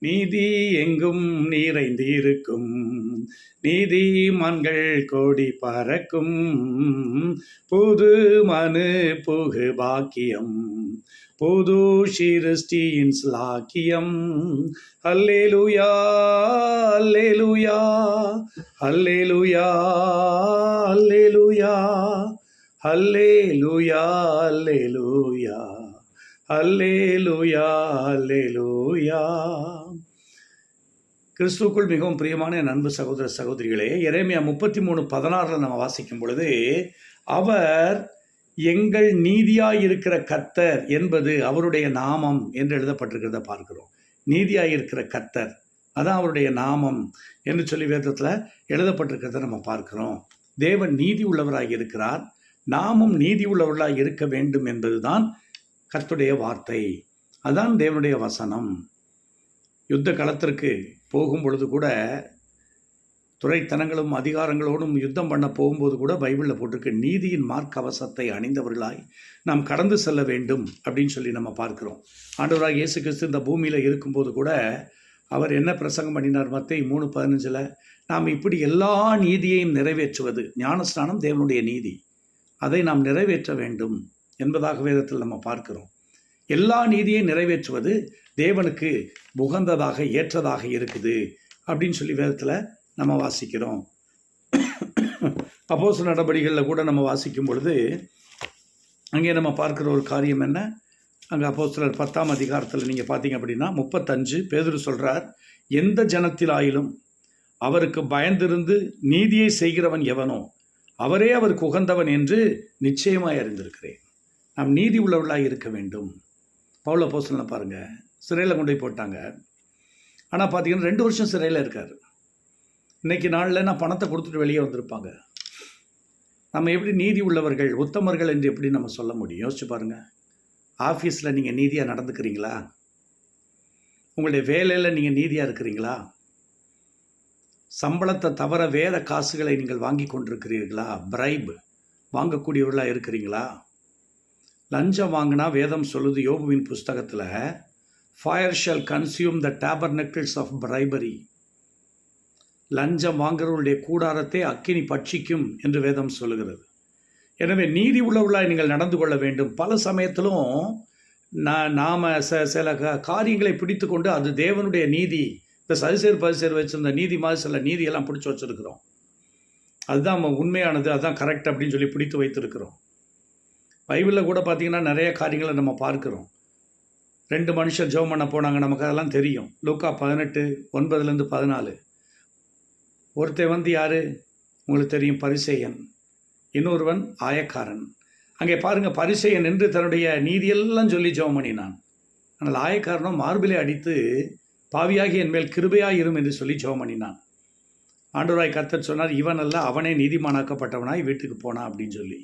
நீதி எங்கும் நிறைந்திருக்கும், நீதிமான்கள் கோடி பறக்கும், புது மனு புகு பாக்கியம், புது சிருஷ்டியின் ஸ்லாக்கியம். அல்லேலூயா அல்லேலூயா அல்லேலூயா அல்லேலூயா அல்லேலூயா அல்லேலூயா அல்லேலூயா அல்லேலூயா. கிறிஸ்துவுக்குள் மிகவும் பிரியமான என் அன்பு சகோதர சகோதரிகளே, எரேமியா 33:16 நம்ம வாசிக்கும் பொழுது, அவர் எங்கள் நீதியாயிருக்கிற கர்த்தர் என்பது அவருடைய நாமம் என்று எழுதப்பட்டிருக்கிறத பார்க்கிறோம். நீதியாயிருக்கிற கர்த்தர், அதான் அவருடைய நாமம் என்று சொல்லி வேதத்தில் எழுதப்பட்டிருக்கிறத நம்ம பார்க்கிறோம். தேவன் நீதி உள்ளவராக இருக்கிறார், நாமும் நீதி உள்ளவர்களாக இருக்க வேண்டும் என்பதுதான் கர்த்தருடைய வார்த்தை. அதான் தேவனுடைய வசனம். யுத்த களத்திற்கு போகும் பொழுது கூட, துறைத்தனங்களும் அதிகாரங்களோடும் யுத்தம் பண்ண போகும்போது கூட பைபிளில் போட்டிருக்கு, நீதியின் மார்க்கவசத்தை அணிந்தவர்களாய் நாம் கடந்து செல்ல வேண்டும் அப்படின்னு சொல்லி நம்ம பார்க்கிறோம். ஆண்டவராக இயேசு கிறிஸ்து இந்த பூமியில் இருக்கும்போது கூட அவர் என்ன பிரசங்கம் பண்ணினார்? மத்தேயு 3:15 நாம் இப்படி எல்லா நீதியையும் நிறைவேற்றுவது, ஞானஸ்நானம் தேவனுடைய நீதி, அதை நாம் நிறைவேற்ற வேண்டும் என்பதாக வேதத்தில் நம்ம பார்க்கிறோம். எல்லா நீதியையும் நிறைவேற்றுவது தேவனுக்கு உகந்ததாக ஏற்றதாக இருக்குது அப்படின்னு சொல்லி வேதத்தில் நம்ம வாசிக்கிறோம். அப்போஸ்தலர் நடபடிகளில் கூட நம்ம வாசிக்கும் பொழுது அங்கே நம்ம பார்க்குற ஒரு காரியம் என்ன? அங்கே அப்போஸ்தலர் 10ஆம் அதிகாரத்தில் நீங்கள் பார்த்தீங்க அப்படின்னா 35 பேதுரு சொல்கிறார், எந்த ஜனத்திலாயிலும் அவருக்கு பயந்திருந்து நீதியை செய்கிறவன் எவனோ அவரே அவருக்கு உகந்தவன் என்று நிச்சயமாய் அறிந்திருக்கிறேன். நாம் நீதி உள்ளவர்களாக இருக்க வேண்டும். பவுல் அப்போஸ்தலனை பாருங்கள், சிறையில் கொண்டு போய் போட்டாங்க. ஆனால் பார்த்தீங்கன்னா 2 வருஷம் சிறையில் இருக்கார். இன்றைக்கி நாளில் நான் பணத்தை கொடுத்துட்டு வெளியே வந்திருப்பாங்க. நம்ம எப்படி நீதி உள்ளவர்கள், உத்தமர்கள் என்று எப்படி நம்ம சொல்ல முடியும்? யோசிச்சு பாருங்கள். ஆஃபீஸில் நீங்கள் நீதியாக நடந்துக்கிறீங்களா? உங்களுடைய வேலையில் நீங்கள் நீதியாக இருக்கிறீங்களா? சம்பளத்தை தவிர வேறு காசுகளை நீங்கள் வாங்கி கொண்டிருக்கிறீர்களா? பிரைப் வாங்கக்கூடியவர்களாக இருக்கிறீங்களா? லஞ்சம் வாங்கினா வேதம் சொல்லுது யோபுவின் புஸ்தகத்தில், fire shall consume the tabernacles of bribery. லஞ்சம் வாங்குறவர்களுடைய கூடாரத்தை அக்கினி பட்சிக்கும் என்று வேதம் சொல்லுகிறது. எனவே நீதி உள்ளவர்களாக நீங்கள் நடந்து கொள்ள வேண்டும். பல சமயத்திலும் நாம் சில காரியங்களை பிடித்து கொண்டு அது தேவனுடைய நீதி, இப்போ சரிசேர் பரிசேர் வச்சிருந்த நீதி மாதிரி சில நீதியெல்லாம் பிடிச்சி வச்சுருக்கிறோம். அதுதான் உண்மையானது, அதுதான் கரெக்ட் அப்படின்னு சொல்லி பிடித்து வைத்திருக்கிறோம். பைபிளில் கூட பார்த்திங்கன்னா நிறைய காரியங்களை நம்ம பார்க்குறோம். 2 மனுஷர் ஜெபம் பண்ண போனாங்க, நமக்கு அதெல்லாம் தெரியும். லூக்கா 18:9-14. ஒருத்தன் யார் உங்களுக்கு தெரியும்? பரிசேயன். இன்னொருவன் ஆயக்காரன். அங்கே பாருங்கள், பரிசேயன் என்று தன்னுடைய நீதியெல்லாம் சொல்லி ஜெபம் பண்ணினான். ஆனால் ஆயக்காரனோ மார்பிலே அடித்து பாவியாகி என் மேல் கிருபையாக இரும் என்று சொல்லி ஜெபம் பண்ணினான். ஆண்டவராய் கர்த்தர் சொன்னார், இவன் அல்ல, அவனே நீதிமானாக்கப்பட்டவனாய் வீட்டுக்கு போனான் அப்படின்னு சொல்லி.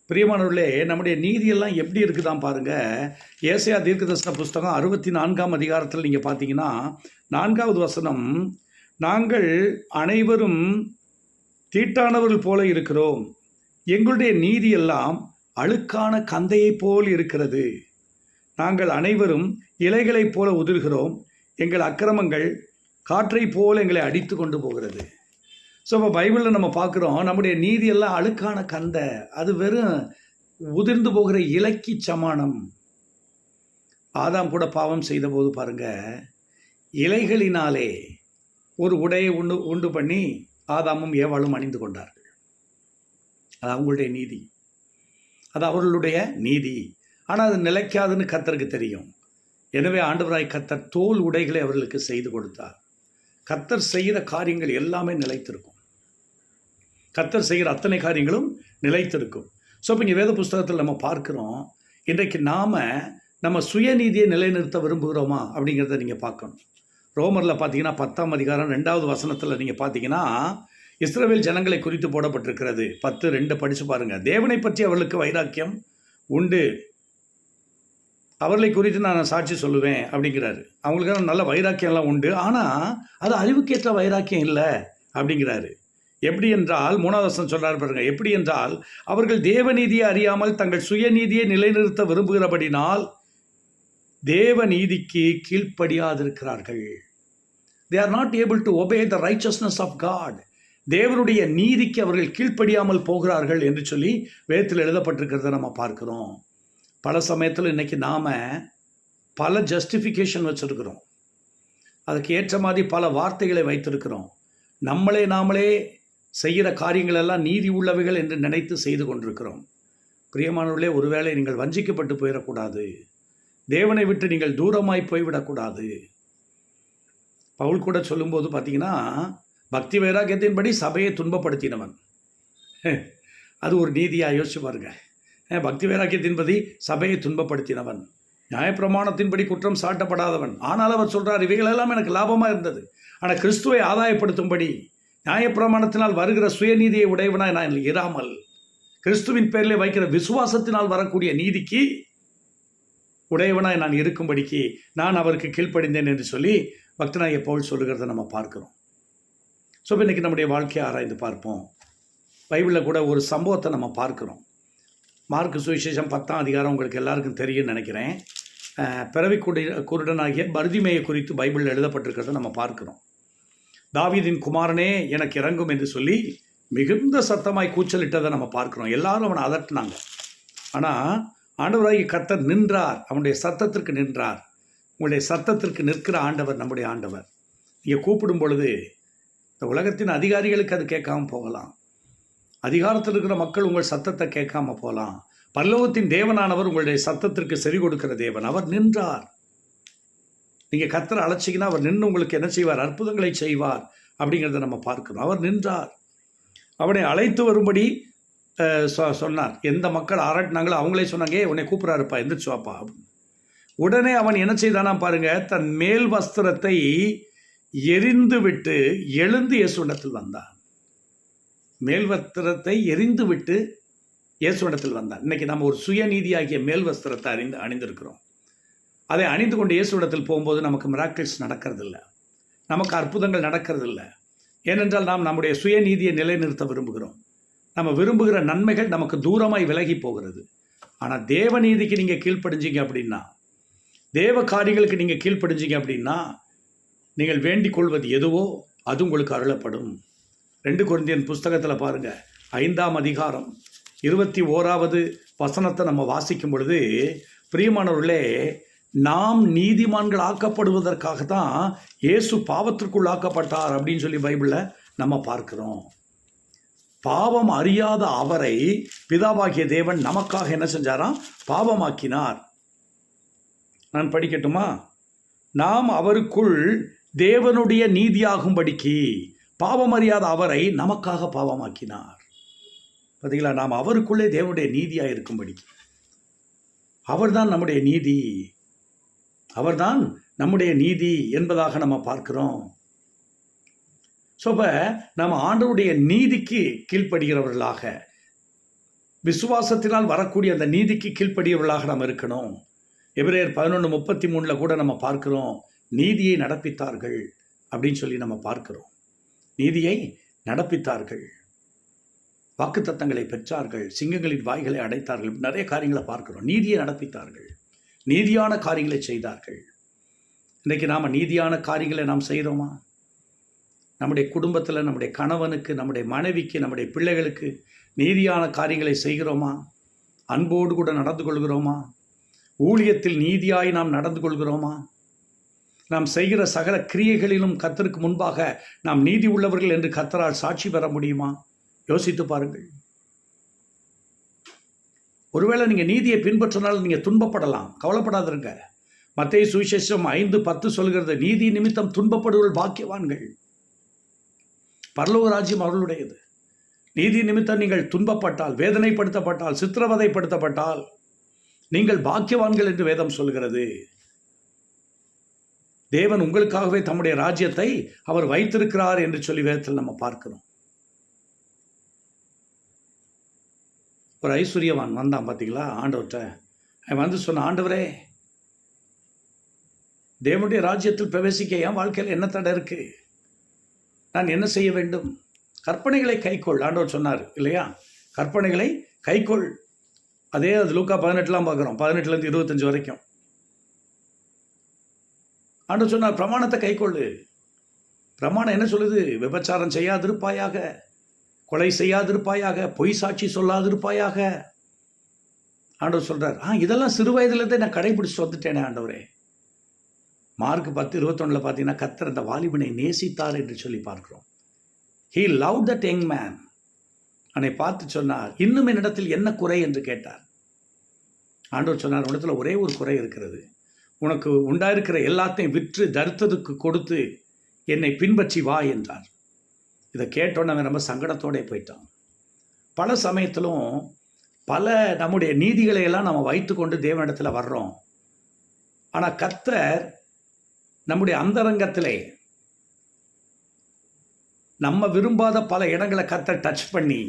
பிரியமானவர்களே, நம்முடைய நீதியெல்லாம் எப்படி இருக்குதான் பாருங்கள். ஏசாயா தீர்க்கதரிசன புஸ்தகம் 64ஆம் அதிகாரத்தில் நீங்கள் பார்த்தீங்கன்னா 4வது வசனம், நாங்கள் அனைவரும் தீட்டானவர்கள் போல இருக்கிறோம், எங்களுடைய நீதியெல்லாம் அழுக்கான கந்தையைப் போல் இருக்கிறது, நாங்கள் அனைவரும் இலைகளைப் போல உதிர்கிறோம், எங்கள் அக்கிரமங்கள் காற்றை போல் எங்களை அடித்து கொண்டு போகிறது. ஸோ இப்போ பைபிளில் நம்ம பார்க்குறோம், நம்முடைய நீதியெல்லாம் அழுக்கான கந்தை, அது வெறும் உதிர்ந்து போகிற இலைக்கு சமானம். ஆதாம் கூட பாவம் செய்த போது பாருங்கள், இலைகளினாலே ஒரு உடையை உண்டு பண்ணி ஆதாமும் ஏவாளும் அணிந்து கொண்டார்கள். அது அவங்களுடைய நீதி, அது அவர்களுடைய நீதி. ஆனால் அது நிலைக்காதுன்னு கர்த்தருக்கு தெரியும். எனவே ஆண்டவராய் கர்த்தர் தோல் உடைகளை அவர்களுக்கு செய்து கொடுத்தார். கர்த்தர் செய்கிற காரியங்கள் எல்லாமே நிலைத்திருக்கும். கர்த்தர் செய்கிற அத்தனை காரியங்களும் நிலைத்திருக்கும். ஸோ இப்போ இங்கே வேத புஸ்தகத்தில் நம்ம பார்க்குறோம், இன்றைக்கு நம்ம சுயநீதியை நிலைநிறுத்த விரும்புகிறோமா அப்படிங்கிறத நீங்கள் பார்க்கணும். ரோமரில் பார்த்தீங்கன்னா 10ஆம் அதிகாரம் 2வது வசனத்தில் நீங்கள் பார்த்தீங்கன்னா இஸ்ரவேல் ஜனங்களை குறித்து போடப்பட்டிருக்கிறது. 10:2 படித்து பாருங்கள். தேவனை பற்றி அவர்களுக்கு வைராக்கியம் உண்டு, அவர்களை குறித்து நான் சாட்சி சொல்லுவேன் அப்படிங்கிறாரு. அவங்களுக்கான நல்ல வைராக்கியம்லாம் உண்டு, ஆனால் அது அறிவுக்கேற்ற வைராக்கியம் இல்லை அப்படிங்கிறாரு. எப்படி என்றால் 3வது வசனம் சொல்கிறார் பாருங்க, எப்படி என்றால் அவர்கள் தேவநீதியை அறியாமல் தங்கள் சுயநீதியை நிலைநிறுத்த விரும்புகிறபடினால் தேவ நீதிக்கு கீழ்ப்படியாதிருக்கிறார்கள். They are not able to obey the righteousness of God. தேவனுடைய நீதிக்கு அவர்கள் கீழ்ப்படியாமல் போகிறார்கள் என்று சொல்லி வேதத்தில் எழுதப்பட்டிருக்கிறத நம்ம பார்க்கிறோம். பல சமயத்தில் இன்னைக்கு நாம பல ஜஸ்டிஃபிகேஷன் வச்சிருக்கிறோம். அதுக்கு ஏற்ற மாதிரி பல வார்த்தைகளை வைத்திருக்கிறோம். நாமளே செய்கிற காரியங்கள் எல்லாம் நீதி உள்ளவைகள் என்று நினைத்து செய்து கொண்டிருக்கிறோம். பிரியமானவர்களே, ஒருவேளை நீங்கள் வஞ்சிக்கப்பட்டு போயிடக்கூடாது. தேவனை விட்டு நீங்கள் தூரமாய் போய்விடக்கூடாது. பவுல் கூட சொல்லும்போது பார்த்தீங்கன்னா, பக்தி வைராக்கியத்தின்படி சபையை துன்பப்படுத்தினவன். அது ஒரு நீதியாக யோசிச்சு பாருங்க. பக்தி வைராக்கியத்தின்படி சபையை துன்பப்படுத்தினவன், நியாயப்பிரமாணத்தின்படி குற்றம் சாட்டப்படாதவன். ஆனால் அவர் சொல்கிறார், இவைகளெல்லாம் எனக்கு லாபமாக இருந்தது, ஆனால் கிறிஸ்துவை ஆதாயப்படுத்தும்படி நியாயப்பிரமாணத்தினால் வருகிற சுயநீதியை உடையவனாய் நான் இராமல் கிறிஸ்துவின் பேரில் வைக்கிற விசுவாசத்தினால் வரக்கூடிய நீதிக்கு உடையவனாய் நான் இருக்கும்படிக்கு நான் அவருக்கு கீழ்ப்படிந்தேன் என்று சொல்லி பக்தனாகிய பவுல் சொல்லுகிறத நம்ம பார்க்கிறோம். ஸோ இன்றைக்கி நம்முடைய வாழ்க்கையை ஆராய்ந்து பார்ப்போம். பைபிளில் கூட ஒரு சம்பவத்தை நம்ம பார்க்குறோம். மார்க்கு சுவிசேஷம் 10ஆம் அதிகாரம் உங்களுக்கு எல்லாருக்கும் தெரியும்னு நினைக்கிறேன். பிறவி குருடனாகிய பர்திமேயை குறித்து பைபிளில் எழுதப்பட்டிருக்கிறத நம்ம பார்க்குறோம். தாவீதின் குமாரனே எனக்கு இறங்கும் என்று சொல்லி மிகுந்த சத்தமாய் கூச்சலிட்டதை நம்ம பார்க்குறோம். எல்லாரும் அவனை அதட்டினாங்க. ஆனால் ஆண்டவராகிய கர்த்தர் நின்றார், அவனுடைய சத்தத்திற்கு நின்றார். உங்களுடைய சத்தத்திற்கு நிற்கிற ஆண்டவர் நம்முடைய ஆண்டவர். நீங்கள் கூப்பிடும் பொழுது இந்த உலகத்தின் அதிகாரிகளுக்கு அது கேட்காம போகலாம், அதிகாரத்தில் இருக்கிற மக்கள் உங்கள் சத்தத்தை கேட்காம போகலாம். பரலோகத்தின் தேவனானவர் உங்களுடைய சத்தத்திற்கு செவி கொடுக்கிற தேவன். அவர் நின்றார். நீங்கள் கர்த்தரை அழைச்சிங்கன்னா அவர் நின்று உங்களுக்கு என்ன செய்வார்? அற்புதங்களை செய்வார் அப்படிங்கிறத நம்ம பார்க்கணும். அவர் நின்றார். அவனை அழைத்து வரும்படி சொன்னார். எந்த மக்கள் ஆராட்டினாங்களோ அவங்களே சொன்னாங்க, உன்னை கூப்பிட்றாருப்பா, எந்திரிச்சுவாப்பா. உடனே அவன் என்ன செய்தானா பாருங்க, தன் மேல் வஸ்திரத்தை எரிந்து விட்டு எழுந்து இயேசுவிடத்தில் வந்தான். மேல் வஸ்திரத்தை எரிந்து விட்டு இயேசுவிடத்தில் வந்தான். இன்னைக்கு நம்ம ஒரு சுயநீதியாகிய மேல் வஸ்திரத்தை அணிந்திருக்கிறோம். அதை அணிந்து கொண்டு இயேசுவிடத்தில் போகும்போது நமக்கு மிராக்கிள்ஸ் நடக்கிறதில்ல, நமக்கு அற்புதங்கள் நடக்கிறதில்ல. ஏனென்றால் நாம் நம்முடைய சுயநீதியை நிலைநிறுத்த விரும்புகிறோம். நம்ம விரும்புகிற நன்மைகள் நமக்கு தூரமாய் விலகி போகிறது. ஆனால் தேவ நீதிக்கு நீங்கள் கீழ்ப்படிஞ்சிங்க அப்படின்னா, தேவ காரியங்களுக்கு நீங்கள் கீழ்ப்படிஞ்சிங்க அப்படின்னா, நீங்கள் வேண்டிக் கொள்வது எதுவோ அது உங்களுக்கு அருளப்படும். 2 கொரிந்தியர் புஸ்தகத்தில் பாருங்கள், 5ஆம் அதிகாரம் 21வது வசனத்தை நம்ம வாசிக்கும் பொழுது, பிரியமானவர்களே, நாம் நீதிமான்கள் ஆக்கப்படுவதற்காக தான் இயேசு பாவத்திற்குள் ஆக்கப்பட்டார் அப்படின்னு சொல்லி பைபிளில் நம்ம பார்க்கிறோம். பாவம் அறியாத அவரை பிதாவாகிய தேவன் நமக்காக என்ன செஞ்சாராம்? பாவமாக்கினார். நான் படிக்கட்டுமா? நாம் அவருக்குள் தேவனுடைய நீதியாகும்படிக்கு பாவம் அறியாத அவரை நமக்காக பாவமாக்கினார். பார்த்தீங்களா? நாம் அவருக்குள்ளே தேவனுடைய நீதியாக இருக்கும்படி. அவர்தான் நம்முடைய நீதி, அவர்தான் நம்முடைய நீதி என்பதாக நம்ம பார்க்கிறோம். ஸோ இப்போ நம்ம ஆண்டவருடைய நீதிக்கு கீழ்ப்படுகிறவர்களாக, விசுவாசத்தினால் வரக்கூடிய அந்த நீதிக்கு கீழ்ப்படுகிறவர்களாக நாம் இருக்கணும். எபிரேயர் 11:33 கூட நம்ம பார்க்கிறோம், நீதியை நடப்பித்தார்கள் அப்படின்னு சொல்லி நம்ம பார்க்கிறோம். நீதியை நடப்பித்தார்கள், வாக்குத்தத்தங்களை பெற்றார்கள், சிங்கங்களின் வாய்களை அடைத்தார்கள், நிறைய காரியங்களை பார்க்கிறோம். நீதியை நடப்பித்தார்கள், நீதியான காரியங்களை செய்தார்கள். இன்றைக்கி நாம் நீதியான காரியங்களை நாம் செய்கிறோமா? நம்முடைய குடும்பத்தில், நம்முடைய கணவனுக்கு, நம்முடைய மனைவிக்கு, நம்முடைய பிள்ளைகளுக்கு நீதியான காரியங்களை செய்கிறோமா? அன்போடு கூட நடந்து கொள்கிறோமா? ஊழியத்தில் நீதியாய் நாம் நடந்து கொள்கிறோமா? நாம் செய்கிற சகல கிரியைகளிலும் கர்த்தருக்கு முன்பாக நாம் நீதி உள்ளவர்கள் என்று கர்த்தரால் சாட்சி பெற முடியுமா? யோசித்து பாருங்கள். ஒருவேளை நீங்கள் நீதியை பின்பற்றினால் நீங்கள் துன்பப்படலாம், கவலைப்படாதிருங்க. மத்தேயு சுவிசேஷம் 5:10 சொல்கிறது, நீதி நிமித்தம் துன்பப்படுவர்கள் பாக்கியவான்கள், பரலோக ராஜ்யம் அவர்களுடையது. நீதி நிமித்தம் நீங்கள் துன்பப்பட்டால், வேதனைப்படுத்தப்பட்டால், சித்திரவதைப்படுத்தப்பட்டால் நீங்கள் பாக்கியவான்கள் என்று வேதம் சொல்கிறது. தேவன் உங்களுக்காகவே தம்முடைய ராஜ்யத்தை அவர் வைத்திருக்கிறார் என்று சொல்லி வேதத்தில் நம்ம பார்க்கிறோம். ஒரு ஐஸ்வர்யவான் வந்தான் பார்த்தீங்களா ஆண்டவர்கிட்ட. அவன் வந்து சொன்ன, ஆண்டவரே, தேவனுடைய ராஜ்யத்தில் பிரவேசிக்க என் வாழ்க்கையில் என்ன தடை இருக்கு? நான் என்ன செய்ய வேண்டும்? கற்பனைகளை கைக்கொள். ஆண்டவர் சொன்னார் இல்லையா? கற்பனைகளை கைக்கொள். அதே அது லூக்கா 18 பார்க்குறோம், 18 25 வரைக்கும். ஆண்டவர் சொன்னார், பிரமாணத்தை கைக்கொள்ளு. பிரமாணம் என்ன சொல்லுது? விபச்சாரம் செய்யாதிருப்பாயாக, கொலை செய்யாதிருப்பாயாக, பொய் சாட்சி சொல்லாதிருப்பாயாக. ஆண்டவர் சொல்றார், இதெல்லாம் சிறு வயதுலேருந்தே நான் கடைபிடிச்சு வந்துட்டேனே ஆண்டவரே. மார்க் 10:21 பார்த்தீங்கன்னா, கர்த்தர் அந்த வாலிபனை நேசித்தார் என்று சொல்லி பார்க்கிறோம். He loved that young man. அவனை பார்த்து சொன்னார், இன்னும் என்னிடத்தில் என்ன குறை என்று கேட்டார். ஆண்டவர் சொன்னார், உன்னிடத்துல ஒரே ஒரு குறை இருக்கிறது. உனக்கு உண்டாயிருக்கிற எல்லாத்தையும் விற்று தரித்திரருக்கு கொடுத்து என்னை பின்பற்றி வா என்றார். இதை கேட்டோன்னு அவன் ரொம்ப சங்கடத்தோடே போயிட்டான். பல சமயத்திலும் பல நம்முடைய நீதிகளை எல்லாம் நம்ம வைத்து கொண்டு தேவனிடத்தில் வர்றோம். ஆனால் கர்த்தர் நம்முடைய அந்தரங்கத்திலே நம்ம விரும்பாத பல இடங்களை கர்த்தர் டச் பண்ணி,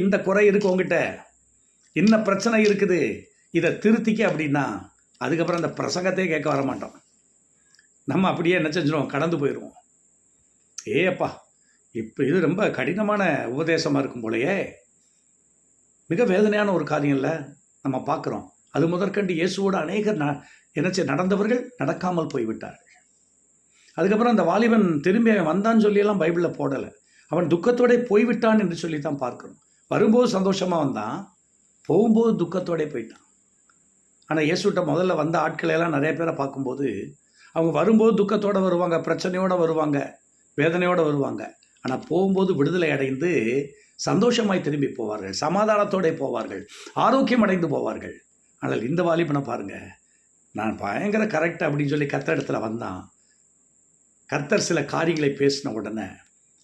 இந்த குறை இருக்கு உங்ககிட்ட, இன்ன பிரச்சனை இருக்குது, இதை திருத்திக்க அப்படின்னா அதுக்கப்புறம் அந்த பிரசங்கத்தையே கேட்க வர மாட்டோம். நம்ம அப்படியே என்ன செஞ்சிடும், கடந்து போயிடுவோம். அப்பா, இப்போ இது ரொம்ப கடினமான உபதேசமாக இருக்கும் போலையே, மிக வேதனையான ஒரு காரியம் இல்லை நம்ம பார்க்குறோம். அது முதற்கண்டு இயேசுவோடு அநேகர் நடந்தவர்கள் நடக்காமல் போய்விட்டார்கள். அதுக்கப்புறம் அந்த வாலிபன் திரும்பி வந்தான்னு சொல்லியெல்லாம் பைபிளில் போடலை. அவன் துக்கத்தோட போய்விட்டான் என்று சொல்லி தான் பார்க்குறோம். வரும்போது சந்தோஷமாக வந்தான், போகும்போது துக்கத்தோட போயிட்டான். ஆனால் இயேசுகிட்ட முதல்ல வந்த ஆட்களையெல்லாம் நிறைய பேரை பார்க்கும்போது அவங்க வரும்போது துக்கத்தோடு வருவாங்க, பிரச்சனையோடு வருவாங்க, வேதனையோடு வருவாங்க. ஆனால் போகும்போது விடுதலை அடைந்து சந்தோஷமாய் திரும்பி போவார்கள், சமாதானத்தோடு போவார்கள், ஆரோக்கியம் அடைந்து போவார்கள். ஆனால் இந்த வாலிபனை பாருங்கள், நான் பயங்கர கரெக்ட் அப்படின்னு சொல்லி கர்த்தர் இடத்துல வந்தான். கர்த்தர் சில காரியங்களை பேசின உடனே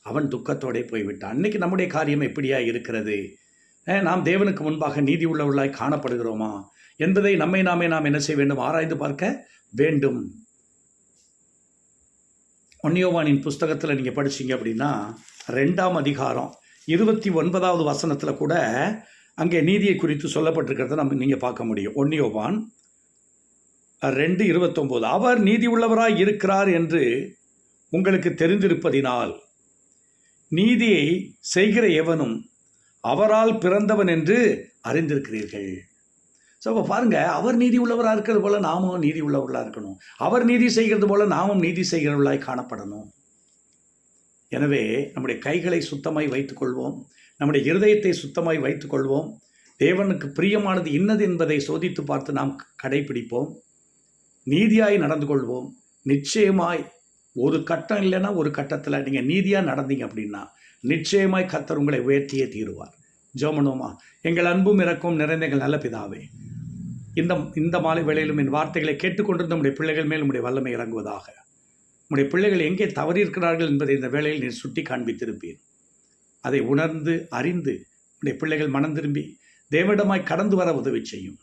அவன் துக்கத்தோடே போய்விட்டான். அன்னைக்கு நம்முடைய காரியம் எப்படியா இருக்கிறது? நாம் தேவனுக்கு முன்பாக நீதி உள்ளவர்களாய் காணப்படுகிறோமா என்பதை நாம் என்ன செய்ய வேண்டும்? ஆராய்ந்து பார்க்க வேண்டும். 1 யோவானின் புஸ்தகத்தில் நீங்கள் படிச்சீங்க அப்படின்னா 2ஆம் அதிகாரம் 29வது வசனத்தில் கூட அங்கே நீதியை குறித்து சொல்லப்பட்டிருக்கிறத நீங்கள் பார்க்க முடியும். 1 யோவான் 2:29, அவர் நீதி உள்ளவராய் இருக்கிறார் என்று உங்களுக்கு தெரிந்திருப்பதினால் நீதியை செய்கிற எவனும் அவரால் பிறந்தவன் என்று அறிந்திருக்கிறீர்கள். ஸோ அப்போ பாருங்கள், அவர் நீதி உள்ளவராக இருக்கிறது போல நாமும் நீதி உள்ளவர்களாக இருக்கணும். அவர் நீதி செய்கிறது போல நாமும் நீதி செய்கிறவர்களாய் காணப்படணும். எனவே நம்முடைய கைகளை சுத்தமாய் வைத்துக்கொள்வோம், நம்முடைய இருதயத்தை சுத்தமாய் வைத்துக்கொள்வோம். தேவனுக்கு பிரியமானது இன்னது என்பதை சோதித்து பார்த்து நாம் கடைபிடிப்போம். நீதியாய் நடந்து கொள்வோம். நிச்சயமாய் ஒரு கட்டம் இல்லைன்னா ஒரு கட்டத்தில் நீங்கள் நீதியாக நடந்தீங்க அப்படின்னா நிச்சயமாய் கர்த்தர் உங்களை உயர்த்தியே தீருவார். ஜெபமனோமா. எங்கள் அன்பும் இரக்கம் நிறைந்த எங்கள் நல்ல பிதாவே, இந்த மாலை வேளையிலும் என் வார்த்தைகளை கேட்டுக்கொண்டிருந்த நம்முடைய பிள்ளைகள் மேல் உம்முடைய வல்லமை இறங்குவதாக. நம்முடைய பிள்ளைகள் எங்கே தவறியிருக்கிறார்கள் என்பதை இந்த வேளையில் நீர் சுட்டி காண்பித்திருப்பீர். அதை உணர்ந்து அறிந்து நம்முடைய பிள்ளைகள் மனம் திரும்பி தேவனிடமாய் கடந்து வர உதவி செய்யும்.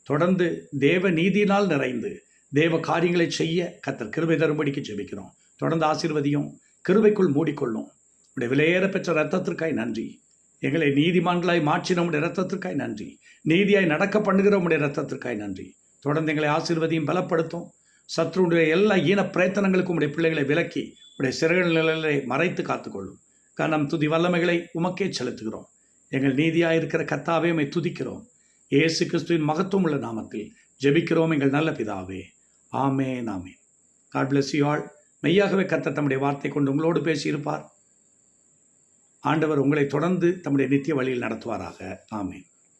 தொடர்ந்து தேவ நீதியினால் நிறைந்து தேவ காரியங்களை செய்ய கர்த்தர் கிருபை தரும்படிக்கு ஜெபிக்கிறோம். தொடர்ந்து ஆசீர்வதியும், கிருபைக்குள் மூடிக்கொள்ளும். உடைய விலையேற பெற்ற இரத்தத்திற்காய் நன்றி. எங்களை நீதிமான்களாய் மாற்றி நம்முடைய இரத்தத்திற்காய் நன்றி. நீதியாய் நடக்க பண்ணுகிற உடைய இரத்தத்திற்காய் நன்றி. தொடர்ந்து எங்களை ஆசீர்வதியும், பலப்படுத்தும். சத்ருடைய எல்லா ஈன பிரயத்தனங்களுக்கும் உடைய பிள்ளைகளை விலக்கி உடைய சிறைகள் நிலைகளை மறைத்து காத்துக்கொள்ளும். கனம் துதி வல்லமைகளை உமக்கே செலுத்துகிறோம். எங்கள் நீதியாக இருக்கிற கர்த்தாவே உம்மை துதிக்கிறோம். இயேசு கிறிஸ்துவின் மகத்துவம் உள்ள நாமத்தில் ஜெபிக்கிறோம் எங்கள் நல்ல பிதாவே. ஆமென், ஆமென். God bless you all. மெய்யாகவே கர்த்தர் தம்முடைய வார்த்தை கொண்டு உங்களோடு பேசியிருப்பார். ஆண்டவர் உங்களை தொடர்ந்து தம்முடைய நித்திய வழியில் நடத்துவாராக. ஆமென்.